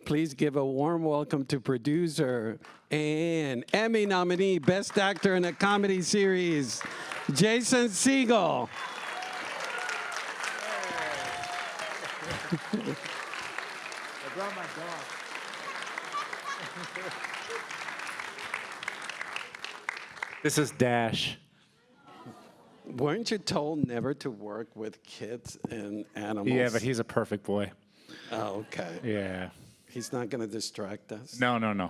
Please give a warm welcome to producer and Emmy nominee, Best Actor in a Comedy Series, Jason Segel. I brought my dog. This is Dash. Weren't you told never to work with kids and animals? Yeah, but he's a perfect boy. Oh, okay. Yeah. He's not going to distract us? No.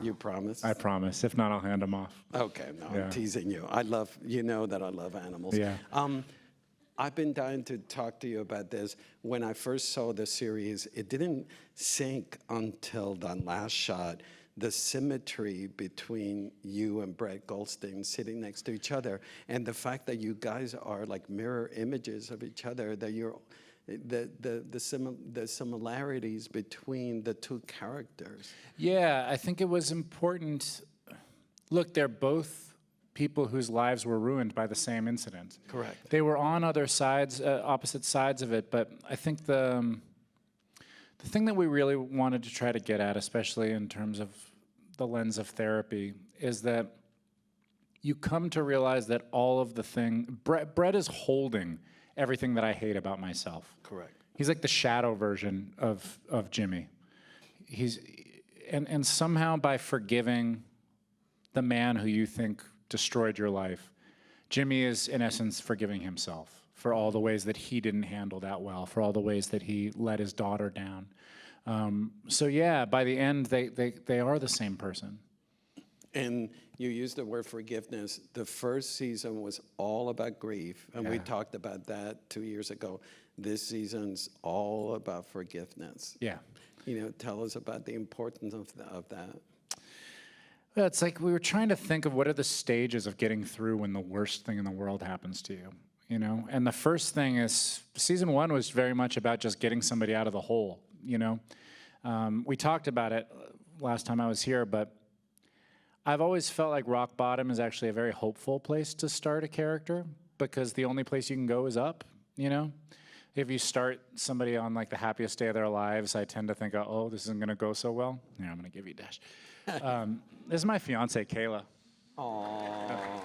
You promise? I promise. If not, I'll hand him off. Okay, no, Yeah. I'm teasing you. You know that I love animals. Yeah. I've been dying to talk to you about this. When I first saw the series, it didn't sink until the last shot, the symmetry between you and Brett Goldstein sitting next to each other, and the fact that you guys are like mirror images of each other, that you're the similarities between the two characters. Yeah, I think it was important. Look, they're both people whose lives were ruined by the same incident. Correct. They were on other sides, opposite sides of it, but I think the thing that we really wanted to try to get at, especially in terms of the lens of therapy, is that you come to realize that all of Brett is holding everything that I hate about myself. Correct. He's like the shadow version of Jimmy. And somehow by forgiving the man who you think destroyed your life, Jimmy is in essence forgiving himself for all the ways that he didn't handle that well, for all the ways that he let his daughter down. So yeah, by the end, they are the same person. And you used the word forgiveness. The first season was all about grief, and we talked about that 2 years ago. This season's all about forgiveness. Yeah. You know, tell us about the importance of that. Well, it's like we were trying to think of what are the stages of getting through when the worst thing in the world happens to you, you know? And the first thing is, season 1 was very much about just getting somebody out of the hole, you know? We talked about it last time I was here, but I've always felt like rock bottom is actually a very hopeful place to start a character, because the only place you can go is up, you know? If you start somebody on like the happiest day of their lives, I tend to think, oh, this isn't gonna go so well. Yeah, I'm gonna give you a dash. This is my fiance, Kayla. Aww.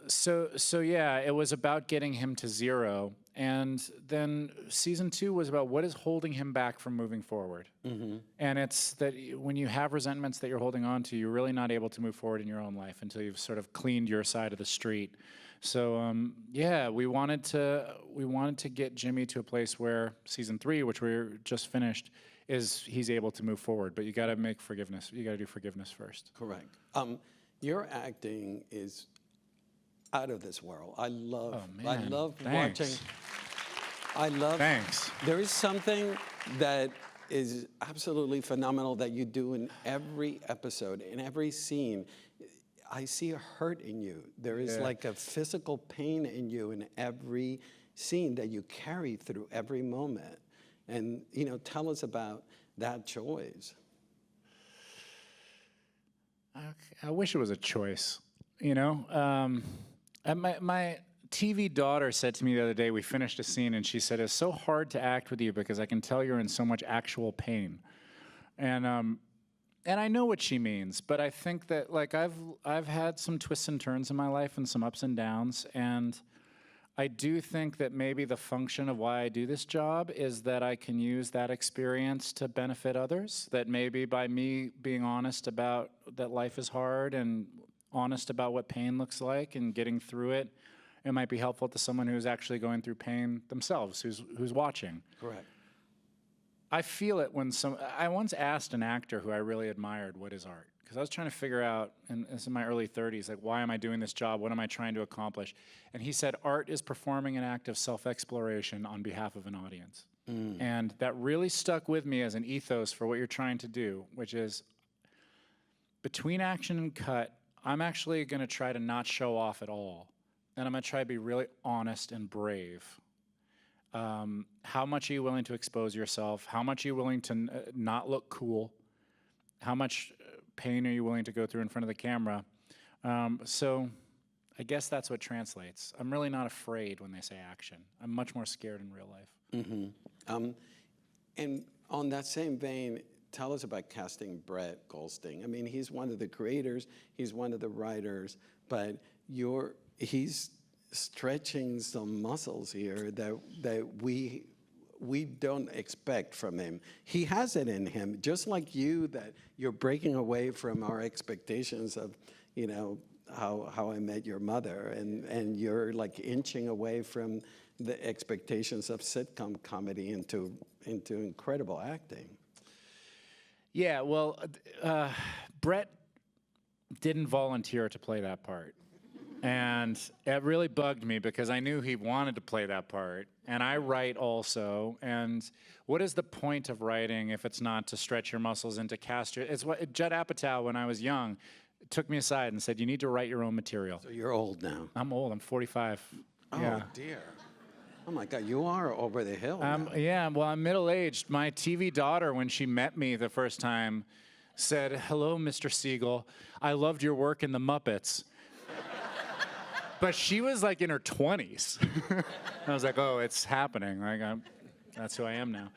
So yeah, it was about getting him to 0. And then season 2 was about what is holding him back from moving forward. Mm-hmm. And it's that when you have resentments that you're holding on to, you're really not able to move forward in your own life until you've sort of cleaned your side of the street. So yeah, we wanted to get Jimmy to a place where season 3, which we're just finished, is he's able to move forward. But you got to make forgiveness. You got to do forgiveness first. Correct. Your acting is out of this world. I love Thanks. watching. Thanks. There is something that is absolutely phenomenal that you do in every episode, in every scene. I see a hurt in you. There is like a physical pain in you in every scene that you carry through every moment. And, you know, tell us about that choice. I wish it was a choice, you know? My TV daughter said to me the other day, we finished a scene, and she said, it's so hard to act with you because I can tell you're in so much actual pain. And I know what she means, but I think that like I've had some twists and turns in my life and some ups and downs, and I do think that maybe the function of why I do this job is that I can use that experience to benefit others, that maybe by me being honest about that life is hard and honest about what pain looks like and getting through it, it might be helpful to someone who's actually going through pain themselves, who's watching. Correct. I feel it when I once asked an actor who I really admired, what is art? Because I was trying to figure out, and this is in my early 30s, like, why am I doing this job? What am I trying to accomplish? And he said, art is performing an act of self-exploration on behalf of an audience. And that really stuck with me as an ethos for what you're trying to do, which is between action and cut, I'm actually gonna try to not show off at all. And I'm gonna try to be really honest and brave. How much are you willing to expose yourself? How much are you willing to not look cool? How much pain are you willing to go through in front of the camera? So I guess that's what translates. I'm really not afraid when they say action. I'm much more scared in real life. And on that same vein, tell us about casting Brett Goldstein. I mean, he's one of the creators, he's one of the writers, but he's stretching some muscles here that we don't expect from him. He has it in him, just like you, that you're breaking away from our expectations of, how I Met Your Mother, and you're like inching away from the expectations of sitcom comedy into incredible acting. Yeah, well, Brett didn't volunteer to play that part. And it really bugged me because I knew he wanted to play that part. And I write also. And what is the point of writing if it's not to stretch your muscles and to cast your... It's what Judd Apatow, when I was young, took me aside and said, you need to write your own material. So you're old now. I'm old. I'm 45. Oh, yeah. dear. Oh, my God. You are over the hill now. Yeah, well, I'm middle-aged. My TV daughter, when she met me the first time, said, hello, Mr. Segel. I loved your work in The Muppets. But she was like in her 20s. I was like, oh, it's happening. Like, that's who I am now.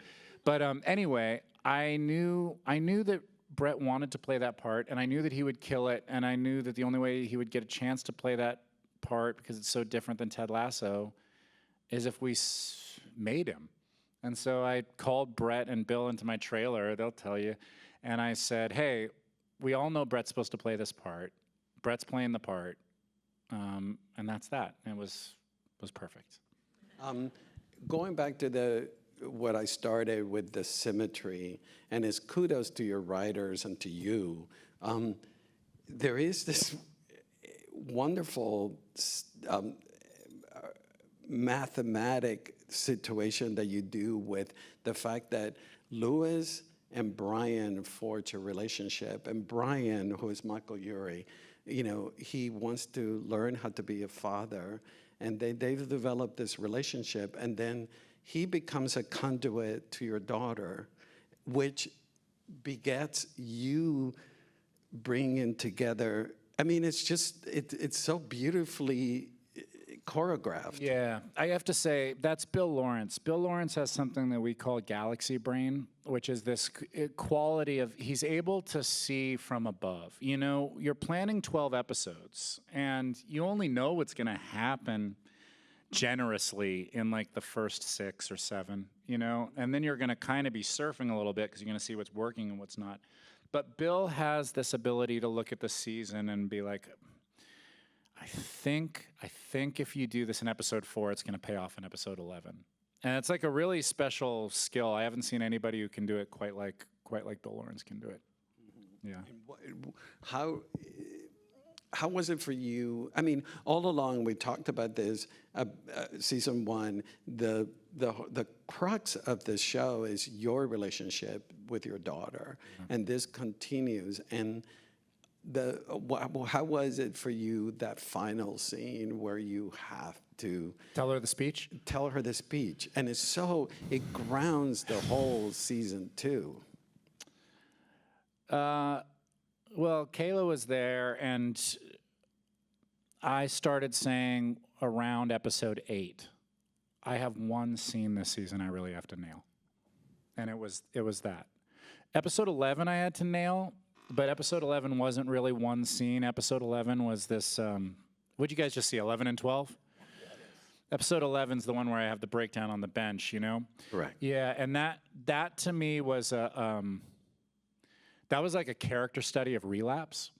But anyway, I knew that Brett wanted to play that part, and I knew that he would kill it, and I knew that the only way he would get a chance to play that part, because it's so different than Ted Lasso, is if we made him. And so I called Brett and Bill into my trailer, they'll tell you, and I said, hey, we all know Brett's supposed to play this part. Brett's playing the part. And that's that. It was perfect. Going back to what I started with, the symmetry, and as kudos to your writers and to you, there is this wonderful mathematic situation that you do with the fact that Louis and Brian forge a relationship, and Brian, who is Michael Urie, he wants to learn how to be a father, and they've developed this relationship, and then he becomes a conduit to your daughter, which begets you bringing together. I mean, it's just, it's so beautifully choreographed. Yeah, I have to say, that's Bill Lawrence. Bill Lawrence has something that we call galaxy brain, which is this quality of, he's able to see from above. You're planning 12 episodes, and you only know what's going to happen generously in like the first 6 or 7, and then you're going to kind of be surfing a little bit because you're going to see what's working and what's not. But Bill has this ability to look at the season and be like, I think if you do this in episode 4, it's going to pay off in episode 11. And it's like a really special skill. I haven't seen anybody who can do it quite like Bill Lawrence can do it. Yeah. And how was it for you? I mean, all along we talked about this. Season 1, the crux of the show is your relationship with your daughter, and this continues. And how was it for you, that final scene where you have to tell her the speech? Tell her the speech, and it grounds the whole season 2. Well, Kayla was there, and I started saying around episode 8, I have one scene this season I really have to nail, and it was that. Episode 11 I had to nail. But episode 11 wasn't really one scene. Episode 11 was this, what'd you guys just see, 11 and 12? Episode 11's the one where I have the breakdown on the bench, Correct. Yeah, and that to me was that was like a character study of relapse.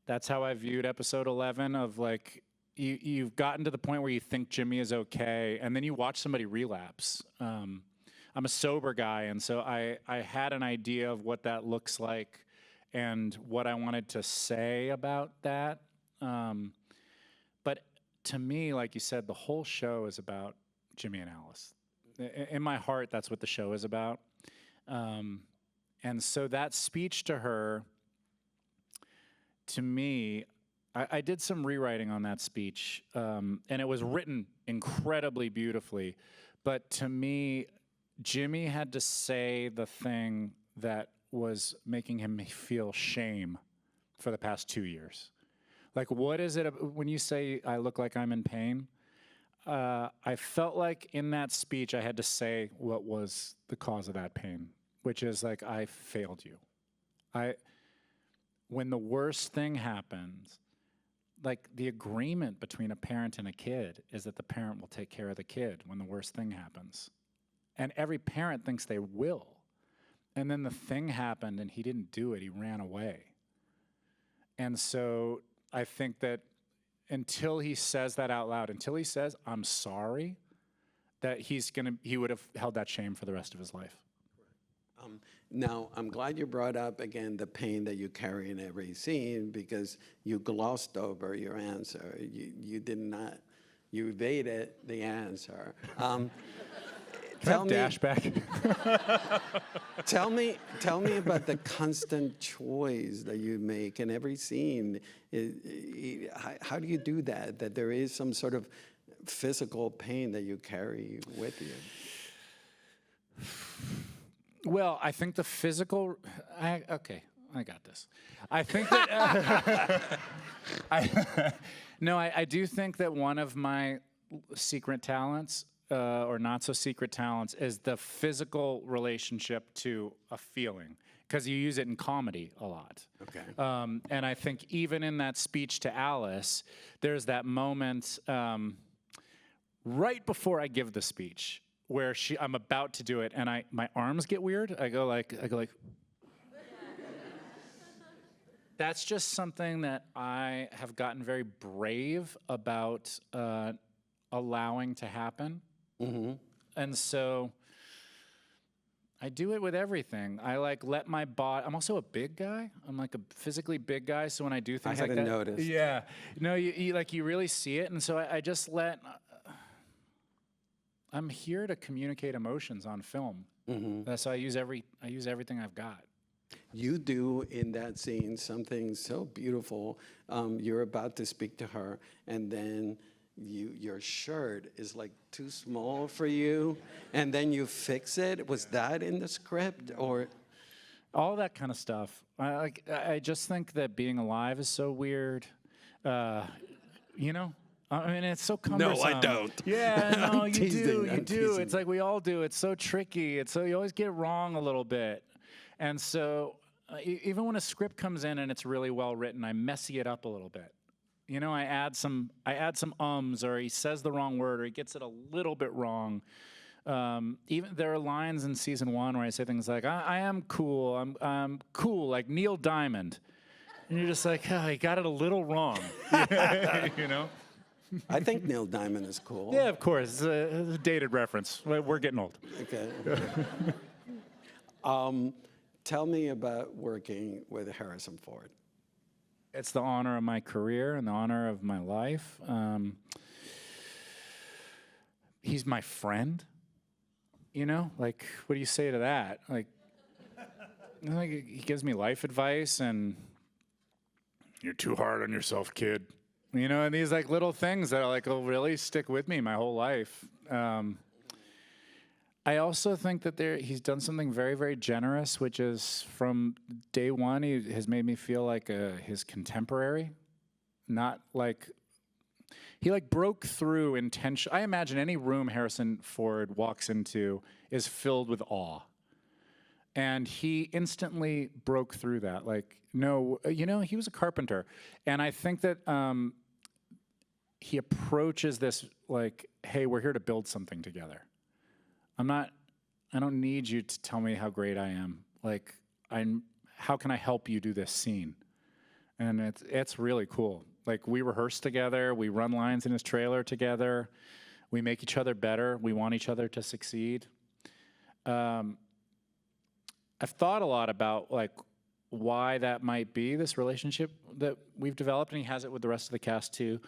That's how I viewed episode 11, of like, you've gotten to the point where you think Jimmy is okay, and then you watch somebody relapse. I'm a sober guy, and so I had an idea of what that looks like and what I wanted to say about that. But to me, like you said, the whole show is about Jimmy and Alice. In my heart, that's what the show is about. And so that speech to her, to me, I did some rewriting on that speech, and it was written incredibly beautifully. But to me, Jimmy had to say the thing that was making him feel shame for the past 2 years. Like, what is it when you say I look like I'm in pain? I felt like in that speech I had to say what was the cause of that pain, which is like, I failed you. When the worst thing happens, like the agreement between a parent and a kid is that the parent will take care of the kid when the worst thing happens. And every parent thinks they will. And then the thing happened and he didn't do it, he ran away. And so I think that until he says that out loud, until he says, I'm sorry, that he would have held that shame for the rest of his life. Now, I'm glad you brought up, again, the pain that you carry in every scene, because you glossed over your answer. You did not, you evaded the answer. Tell me, dashback. tell me about the constant choice that you make in every scene. How do you do that? That there is some sort of physical pain that you carry with you? Well, I think the physical. Okay, I got this. I think that. I do think that one of my secret talents, or not so secret talents, is the physical relationship to a feeling, because you use it in comedy a lot. Okay. And I think even in that speech to Alice, there's that moment right before I give the speech where I'm about to do it, and my arms get weird. I go like. That's just something that I have gotten very brave about allowing to happen. Mm-hmm. And so I do it with everything. I like let my body. I'm also a big guy. I'm like a physically big guy. So when I do things like that, I haven't noticed. Yeah, no, you really see it, and so I just let. I'm here to communicate emotions on film. Mm-hmm. So I use everything I've got. You do in that scene something so beautiful. You're about to speak to her, and then your shirt is like too small for you, and then you fix it. Was that in the script, or? All that kind of stuff. I just think that being alive is so weird. You know? I mean, it's so cumbersome. No, I don't. Yeah, no, you do. You do. Teasing. It's like we all do. It's so tricky. It's so you always get it wrong a little bit. And so even when a script comes in and it's really well written, I messy it up a little bit. You know, I add some ums, or he says the wrong word, or he gets it a little bit wrong. Even there are lines in season 1 where I say things like, I am cool. I'm cool, like Neil Diamond. And you're just like, oh, he got it a little wrong. You know? I think Neil Diamond is cool. Yeah, of course. It's a dated reference. We're getting old. Okay. Tell me about working with Harrison Ford. It's the honor of my career and the honor of my life. He's my friend. You know, like, what do you say to that? Like he gives me life advice, and you're too hard on yourself, kid. You know, and these like little things that will really stick with me my whole life. I also think that he's done something very, very generous, which is from day one, he has made me feel like his contemporary, not like he broke through intention. I imagine any room Harrison Ford walks into is filled with awe. And he instantly broke through that. No, he was a carpenter. And I think that he approaches this like, hey, we're here to build something together. I don't need you to tell me how great I am. How can I help you do this scene? And it's really cool. We rehearse together, we run lines in his trailer together, we make each other better, we want each other to succeed. I've thought a lot about why that might be, this relationship that we've developed, and he has it with the rest of the cast too.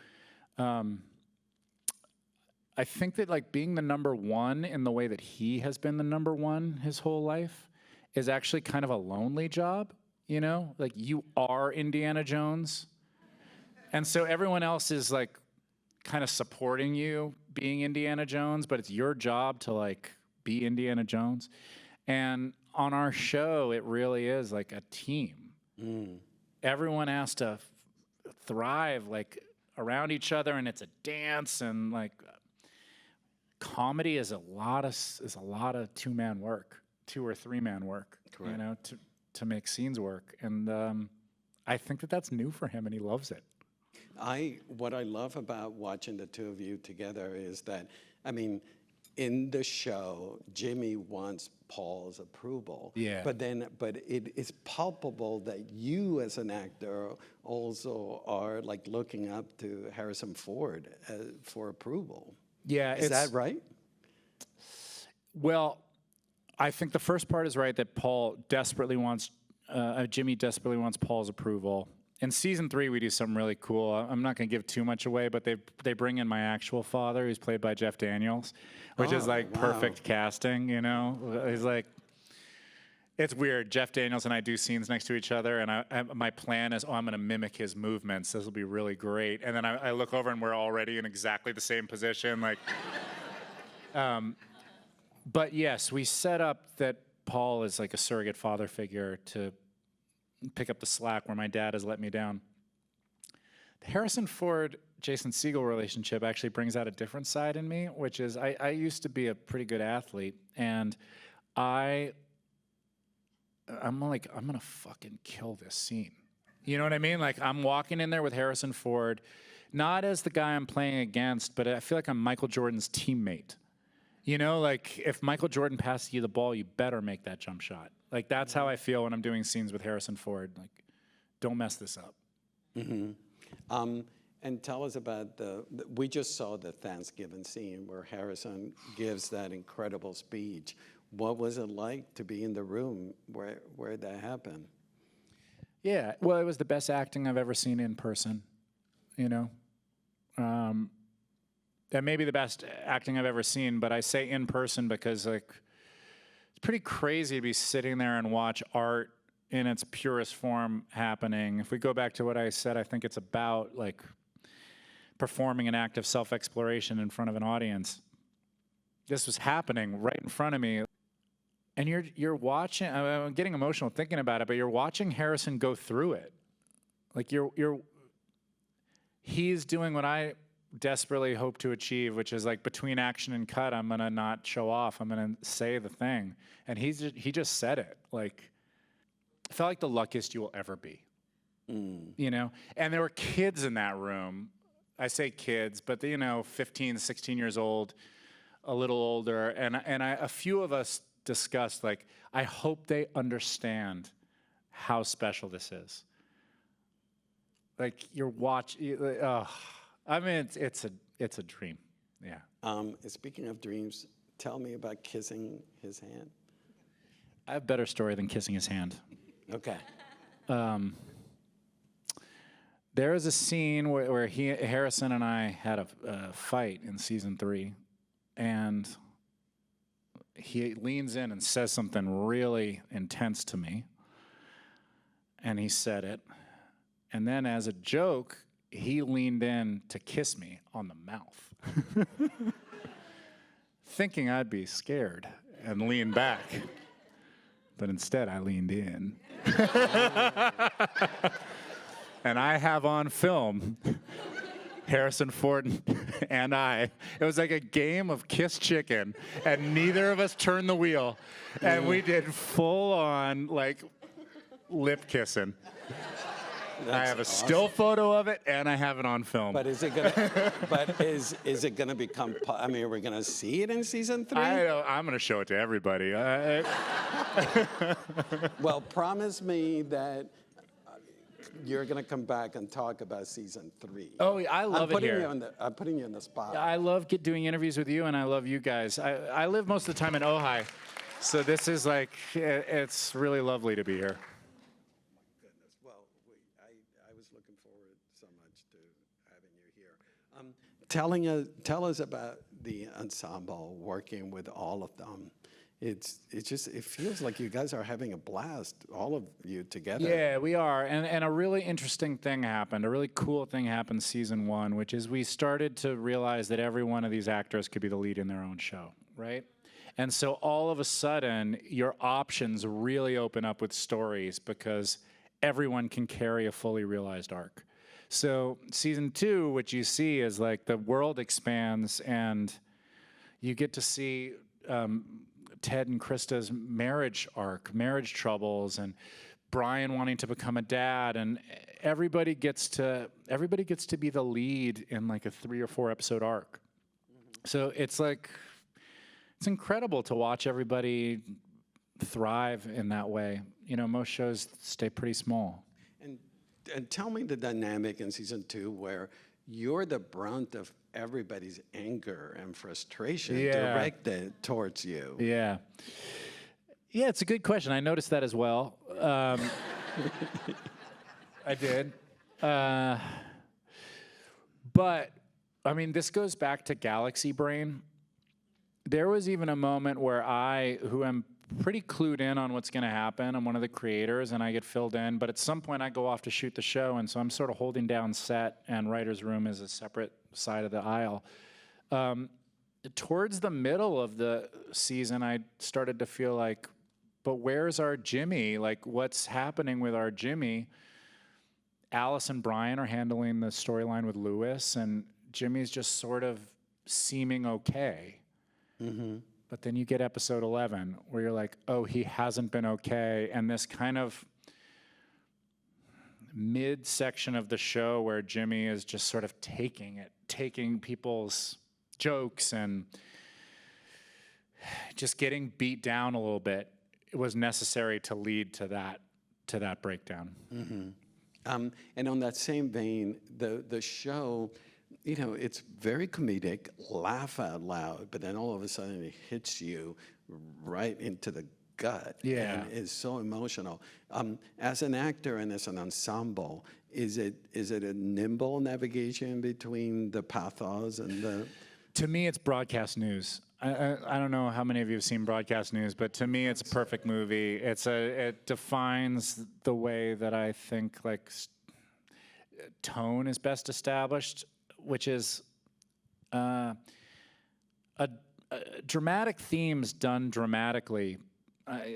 I think that being the number one in the way that he has been the number one his whole life is actually kind of a lonely job, you know? You are Indiana Jones. And so everyone else is kind of supporting you being Indiana Jones, but it's your job to be Indiana Jones. And on our show, it really is like a team. Mm. Everyone has to thrive like around each other, and it's a dance, and like comedy is a lot of two-man work, 2 or 3-man work, Correct. you know, to make scenes work. And I think that that's new for him, and he loves it. What I love about watching the two of you together is that, I mean, in the show, Jimmy wants Paul's approval. Yeah. But it is palpable that you as an actor also are like looking up to Harrison Ford for approval. Yeah. Is that right? Well, I think the first part is right, that Jimmy desperately wants Paul's approval. In season 3, we do something really cool. I'm not going to give too much away, but they bring in my actual father, who's played by Jeff Daniels, which is like perfect casting, you know? He's like, it's weird. Jeff Daniels and I do scenes next to each other, and my plan is, I'm going to mimic his movements. This will be really great. And then I look over, and we're already in exactly the same position. Like, but yes, we set up that Paul is like a surrogate father figure to pick up the slack where my dad has let me down. The Harrison Ford, Jason Segel relationship actually brings out a different side in me, which is I used to be a pretty good athlete, and I'm like, I'm gonna fucking kill this scene. You know what I mean? Like, I'm walking in there with Harrison Ford, not as the guy I'm playing against, but I feel like I'm Michael Jordan's teammate. You know, like, if Michael Jordan passes you the ball, you better make that jump shot. Like, that's how I feel when I'm doing scenes with Harrison Ford. Like, don't mess this up. Mm-hmm. And tell us about we just saw the Thanksgiving scene where Harrison gives that incredible speech. What was it like to be in the room where that happened? Yeah, well, it was the best acting I've ever seen in person, you know? That may be the best acting I've ever seen, but I say in person because, like, it's pretty crazy to be sitting there and watch art in its purest form happening. If we go back to what I said, I think it's about, like, performing an act of self-exploration in front of an audience. This was happening right in front of me. And you're watching, I'm getting emotional thinking about it, but you're watching Harrison go through it. Like, he's doing what I desperately hope to achieve, which is, like, between action and cut, I'm gonna not show off. I'm gonna say the thing, and he just said it. Like, I felt like the luckiest you will ever be, you know. And there were kids in that room. I say kids, but 15, 16 years old, a little older, and a few of us discussed, like, I hope they understand how special this is. Like, you're watching. I mean, it's a dream. Yeah. Speaking of dreams, tell me about kissing his hand. I have a better story than kissing his hand. Okay. There is a scene where Harrison and I had a fight in season 3, and he leans in and says something really intense to me, and he said it, and then as a joke, he leaned in to kiss me on the mouth, thinking I'd be scared and lean back. But instead, I leaned in. And I have on film Harrison Ford and I. It was like a game of kiss chicken, and neither of us turned the wheel. And we did full-on, like, lip kissing. I have a still photo of it, and I have it on film. But is it gonna? But is it gonna become? I mean, are we gonna see it in season 3? I'm gonna show it to everybody. Well, promise me that you're gonna come back and talk about season 3. Oh, I love it here. I'm putting you on the spot. I love doing interviews with you, and I love you guys. I live most of the time in Ojai, so this is like, it's really lovely to be here. Tell us about the ensemble, working with all of them. It feels like you guys are having a blast, all of you together. Yeah, we are. And a really interesting thing happened, a really cool thing happened season 1, which is we started to realize that every one of these actors could be the lead in their own show, right? And so all of a sudden, your options really open up with stories because everyone can carry a fully realized arc. So season 2, what you see is like the world expands, and you get to see Ted and Krista's marriage arc, marriage troubles, and Brian wanting to become a dad, and everybody gets to be the lead in like a 3 or 4 episode arc. So it's like, it's incredible to watch everybody thrive in that way. You know, most shows stay pretty small. And tell me the dynamic in season 2 where you're the brunt of everybody's anger and frustration directed towards you. Yeah. Yeah, it's a good question. I noticed that as well. I did. But, I mean, this goes back to Galaxy Brain. There was even a moment where I, who am pretty clued in on what's going to happen, I'm one of the creators, and I get filled in, but at some point I go off to shoot the show, and so I'm sort of holding down set, and writer's room is a separate side of the aisle. Towards the middle of the season, I started to feel like, but where's our Jimmy? Like, what's happening with our Jimmy? Alice and Brian are handling the storyline with Lewis, and Jimmy's just sort of seeming okay. Mm-hmm. But then you get episode 11, where you're like, oh, he hasn't been okay, and this kind of mid-section of the show where Jimmy is just sort of taking people's jokes and just getting beat down a little bit. It was necessary to lead to that breakdown. Mm-hmm. And on that same vein, the show, you know, it's very comedic, laugh out loud, but then all of a sudden it hits you right into the gut. Yeah. And is so emotional. As an actor and as an ensemble, is it a nimble navigation between the pathos and the... To me, it's broadcast news. I don't know how many of you have seen broadcast news, but to me, it's a perfect movie. It defines the way that I think like tone is best established, which is dramatic themes done dramatically.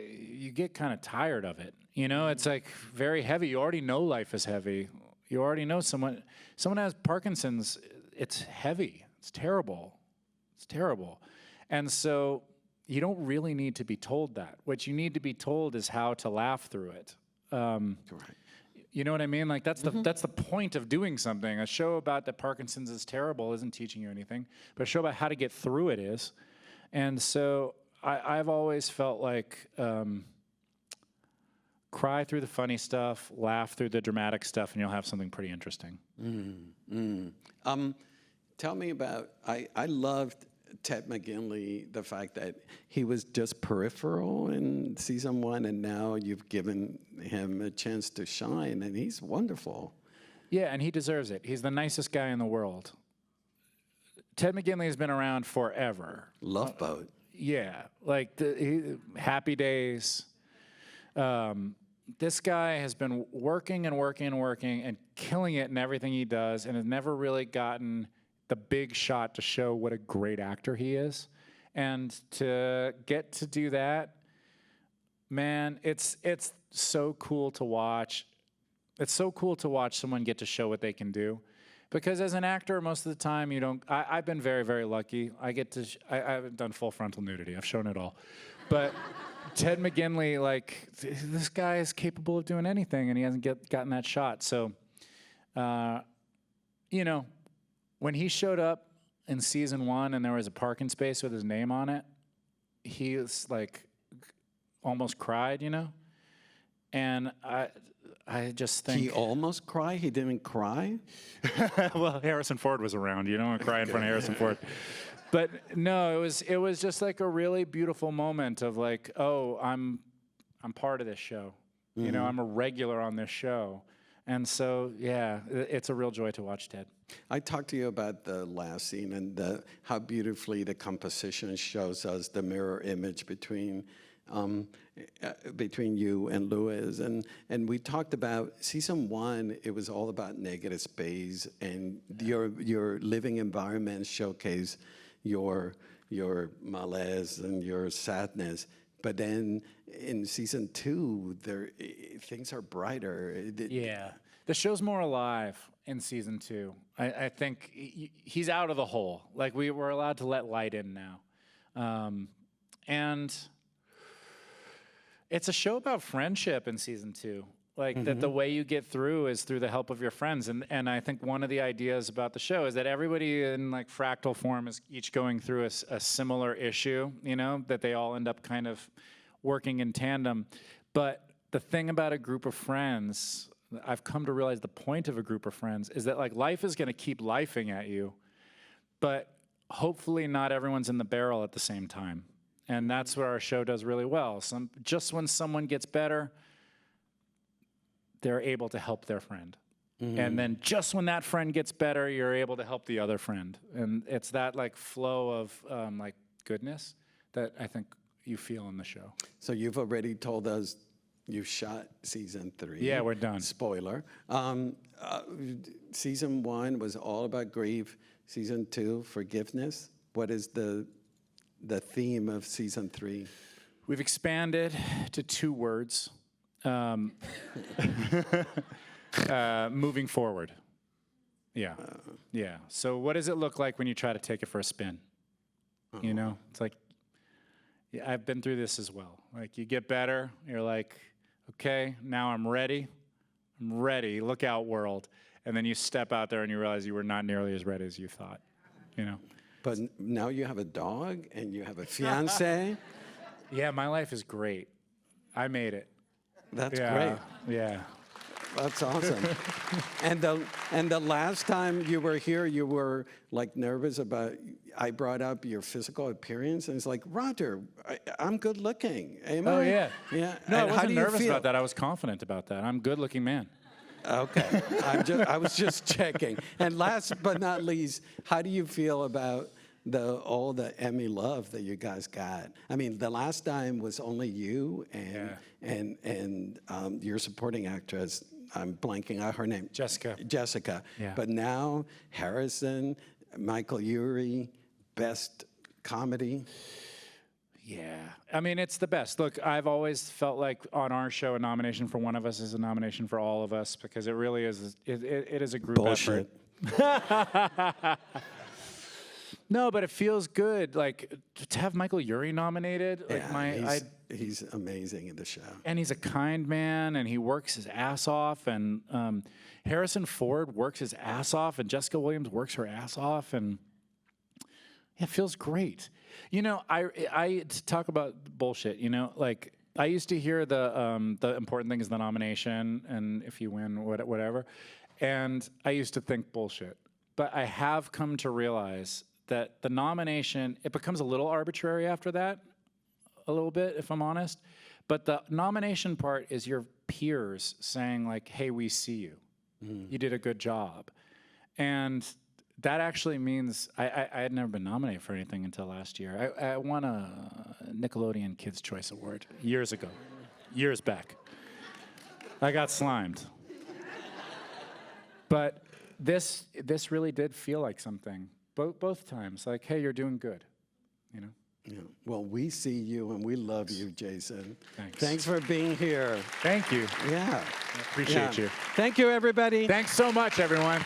You get kind of tired of it. You know, it's like very heavy. You already know life is heavy. You already know someone has Parkinson's. It's heavy. It's terrible. It's terrible. And so you don't really need to be told that. What you need to be told is how to laugh through it. Correct. You know what I mean? Like that's the point of doing something. A show about that Parkinson's is terrible isn't teaching you anything, but a show about how to get through it is. And so I've always felt like cry through the funny stuff, laugh through the dramatic stuff, and you'll have something pretty interesting. Tell me about, I loved Ted McGinley, the fact that he was just peripheral in season 1, and now you've given him a chance to shine, and he's wonderful. Yeah, and he deserves it. He's the nicest guy in the world. Ted McGinley has been around forever. Love Boat. Yeah, like Happy Days. This guy has been working and working and working and killing it in everything he does, and has never really gotten the big shot to show what a great actor he is. And to get to do that, man, it's so cool to watch. It's so cool to watch someone get to show what they can do. Because as an actor, most of the time you don't, I've been very, very lucky. I haven't done full frontal nudity. I've shown it all. But Ted McGinley, like, this guy is capable of doing anything, and he hasn't gotten that shot. So, you know, when he showed up in season 1 and there was a parking space with his name on it, he was like almost cried, you know? And I just think... He almost cried? He didn't cry? Well, Harrison Ford was around. You don't want to cry in front of Harrison Ford. But no, it was just like a really beautiful moment of like, oh, I'm part of this show. Mm-hmm. You know, I'm a regular on this show. And so, yeah, it's a real joy to watch Ted. I talked to you about the last scene and how beautifully the composition shows us the mirror image between you and Lewis. And we talked about season 1, it was all about negative space, and your living environment showcase your malaise and your sadness. But then in season 2, things are brighter. Yeah. The show's more alive in season 2. I think he's out of the hole. Like, we were allowed to let light in now. And it's a show about friendship in season 2. Like, that the way you get through is through the help of your friends. And I think one of the ideas about the show is that everybody in, like, fractal form is each going through a similar issue, you know, that they all end up kind of working in tandem. But the thing about a group of friends, I've come to realize the point of a group of friends is that, like, life is going to keep lifing at you, but hopefully not everyone's in the barrel at the same time. And that's where our show does really well. Just when someone gets better, they're able to help their friend. And then just when that friend gets better, you're able to help the other friend. And it's that, like, flow of like, goodness that I think you feel in the show. So you've already told us you shot season 3. Yeah, we're done. Spoiler. Season 1 was all about grief. Season 2, forgiveness. What is the theme of season 3? We've expanded to 2 words. Moving forward. Yeah. Yeah. So what does it look like when you try to take it for a spin? You know, it's like, yeah, I've been through this as well. Like, you get better, you're like, okay, now I'm ready. I'm ready. Look out, world. And then you step out there and you realize you were not nearly as ready as you thought, you know? But now you have a dog and you have a fiance. Yeah, my life is great. I made it. That's great. Yeah. That's awesome. And the last time you were here, you were, like, nervous about, I brought up your physical appearance, and it's like, Roger, I'm good looking. Am I? Yeah. Yeah. No, I And how wasn't do you nervous feel? about that. I was confident about that. I'm a good-looking man. Okay. I was just checking. And last but not least, how do you feel about all the Emmy love that you guys got? I mean, the last time was only you and your supporting actress. I'm blanking out her name. Jessica. Yeah. But now Harrison, Michael Urie, best comedy. Yeah. I mean, it's the best. Look, I've always felt like on our show, a nomination for one of us is a nomination for all of us, because it really is, it is a group Bullshit. effort. No, but it feels good, like, to have Michael Urie nominated. Like, Yeah, he's amazing in the show. and he's a kind man, and he works his ass off, and Harrison Ford works his ass off, and Jessica Williams works her ass off, and yeah, it feels great. You know, I to talk about bullshit, you know, like, I used to hear the important thing is the nomination, and if you win, whatever, and I used to think bullshit. But I have come to realize that the nomination, it becomes a little arbitrary after that, a little bit, if I'm honest. But the nomination part is your peers saying, like, hey, we see you. You did a good job. And that actually means, I had never been nominated for anything until last year. I won a Nickelodeon Kids' Choice Award years ago, years back. I got slimed. But this really did feel like something. Both times, like, hey, you're doing good, you know? Yeah. Well, we see you and we love you, Jason. Thanks. Thanks for being here. Thank you. Yeah. I appreciate you. Thank you, everybody. Thanks so much, everyone.